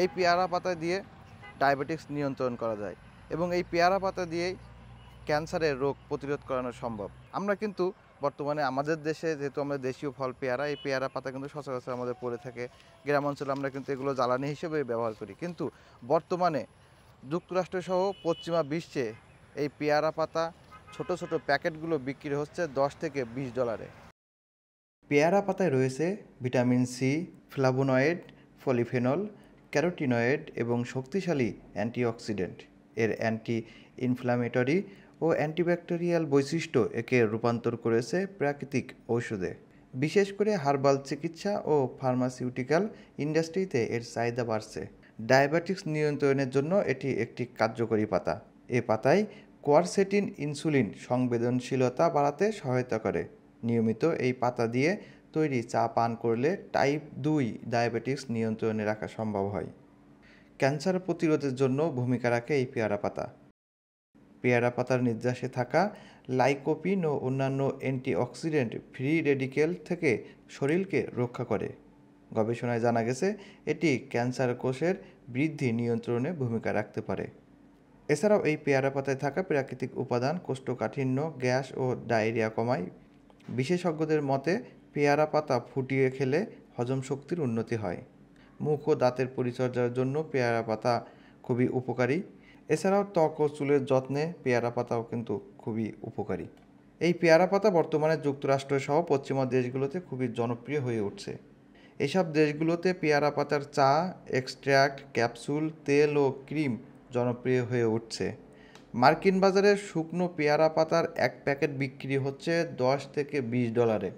এই পেয়ারা পাতা দিয়ে ডায়াবেটিক্স নিয়ন্ত্রণ করা যায় এবং এই পেয়ারা পাতা দিয়েই ক্যান্সারের রোগ প্রতিরোধ করানো সম্ভব। আমরা কিন্তু বর্তমানে আমাদের দেশে যেহেতু আমাদের দেশীয় ফল পেয়ারা, এই পেয়ারা পাতা কিন্তু সচরাচর আমাদের পড়ে থাকে। গ্রাম অঞ্চলে আমরা কিন্তু এগুলো জ্বালানি হিসেবে ব্যবহার করি, কিন্তু বর্তমানে যুক্তরাষ্ট্রসহ পশ্চিমা বিশ্বে এই পেয়ারা পাতা ছোট ছোট প্যাকেটগুলো বিক্রি হচ্ছে $10 থেকে $20। পেয়ারা পাতায় রয়েছে vitamin C, flavonoid, polyphenol, carotenoid এবং শক্তিশালী অ্যান্টিঅক্সিডেন্ট। এর অ্যান্টি ইনফ্ল্যামেটরি ও অ্যান্টিব্যাকটেরিয়াল বৈশিষ্ট্য একে রূপান্তর করেছে প্রাকৃতিক ঔষধে। বিশেষ করে হার্বাল চিকিৎসা ও ফার্মাসিউটিক্যাল ইন্ডাস্ট্রিতে এর চাহিদা বাড়ছে। ডায়াবেটিক্স নিয়ন্ত্রণের জন্য এটি একটি কার্যকরী পাতা। এ পাতায় কোয়ারসেটিন ইনসুলিন সংবেদনশীলতা বাড়াতে সহায়তা করে। নিয়মিত এই পাতা দিয়ে তৈরি চা পান করলে টাইপ 2 ডায়াবেটিক্স নিয়ন্ত্রণে রাখা সম্ভব হয়। ক্যান্সার প্রতিরোধের জন্য ভূমিকা রাখে এই পেয়ারা পাতা। পেয়ারা পাতার নির্যাসে থাকা লাইকোপিন ও অন্যান্য অ্যান্টিঅক্সিডেন্ট ফ্রি রেডিকেল থেকে শরীরকে রক্ষা করে। গবেষণায় জানা গেছে এটি ক্যান্সার কোষের বৃদ্ধি নিয়ন্ত্রণে ভূমিকা রাখতে পারে। এছাড়াও এই পেয়ারা পাতায় থাকা প্রাকৃতিক উপাদান কোষ্ঠকাঠিন্য, গ্যাস ও ডায়রিয়া কমায়। বিশেষজ্ঞদের মতে পেয়ারা পাতা ফুটিয়ে খেলে হজম শক্তির উন্নতি হয়। মুখ ও দাঁতের পরিচর্যার জন্য পেয়ারা পাতা খুবই উপকারী। এছাড়াও ত্বক ও চুলের যত্নে পেয়ারা পাতাও কিন্তু খুবই উপকারী। এই পেয়ারা পাতা বর্তমানে যুক্তরাষ্ট্র সহ পশ্চিমা দেশগুলোতে খুবই জনপ্রিয় হয়ে উঠছে। এসব দেশগুলোতে পেয়ারা পাতার চা, এক্সট্র্যাক্ট, ক্যাপসুল, তেল ও ক্রিম জনপ্রিয় হয়ে উঠছে। মার্কিন বাজারে শুকনো পেয়ারা পাতার এক প্যাকেট বিক্রি হচ্ছে $10 থেকে $20।